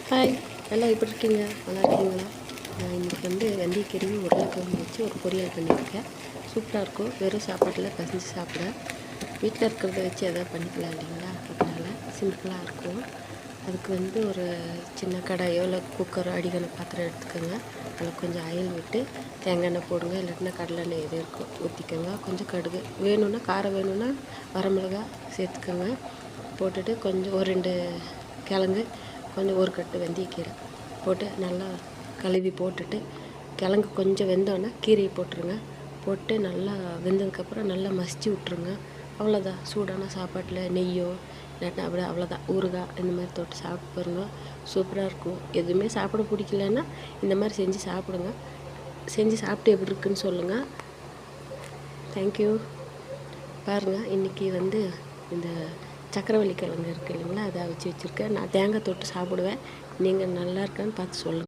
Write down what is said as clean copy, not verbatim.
Hi, எல்லாம் எப்படி இருக்கீங்க? நல்லா இருக்கீங்களா? நான் இன்றைக்கி வெந்தயக்கீரையும் உருளைக்கிழங்கு வச்சு ஒரு பொரியல் பண்ணியிருக்கேன். சூப்பராக இருக்கும். வெறும் சாப்பாட்டில் பிசைஞ்சு சாப்பிட. வீட்டில் இருக்கிறத வச்சு எதாவது பண்ணிக்கலாம் இல்லைங்களா? அதனால் சிம்பிளாக இருக்கும். அதுக்கு ஒரு சின்ன கடாயோ இல்லை குக்கரோ அடிக்கன பாத்திரம் எடுத்துக்கோங்க. அதில் கொஞ்சம் ஆயில் விட்டு தேங்காய் எண்ணெய் போடுங்க, இல்லாட்டினா கடலை எண்ணெய் எது இருக்கும் ஊற்றிக்கோங்க. கொஞ்சம் கடுகு வேணும்னா, காரம் வேணும்னா வரமிளகா சேர்த்துக்கோங்க. போட்டுட்டு கொஞ்சம் ஒரு 2 கிழங்கு, கொஞ்சம் ஒரு கட்டு வெந்தயக்கீரை போட்டு நல்லா கழுவி போட்டுட்டு, கிழங்கு கொஞ்சம் வெந்தோடனே கீரையை போட்டுருங்க. போட்டு நல்லா வெந்ததுக்கப்புறம் நல்லா மசிச்சு விட்ருங்க. அவ்வளோதான். சூடான சாப்பாட்டில் நெய்யோ இல்லாட்டினா அப்படியே அவ்வளோதான். ஊறுகாய் இந்த மாதிரி தொட்டு சாப்பிட்டு பாருங்க. சூப்பராக இருக்கும். எதுவுமே சாப்பிட பிடிக்கலன்னா இந்த மாதிரி செஞ்சு சாப்பிடுங்க. செஞ்சு சாப்பிட்டு எப்படி இருக்குன்னு சொல்லுங்கள். தேங்க்யூ. பாருங்கள், இன்றைக்கி இந்த சக்கரவள்ளி கிழங்கு இருக்குது இல்லைங்களா, அதை வச்சுருக்கேன். நான் தேங்காய் தொட்டு சாப்பிடுவேன். நீங்கள் நல்லா இருக்கான்னு பார்த்து சொல்லுங்கள்.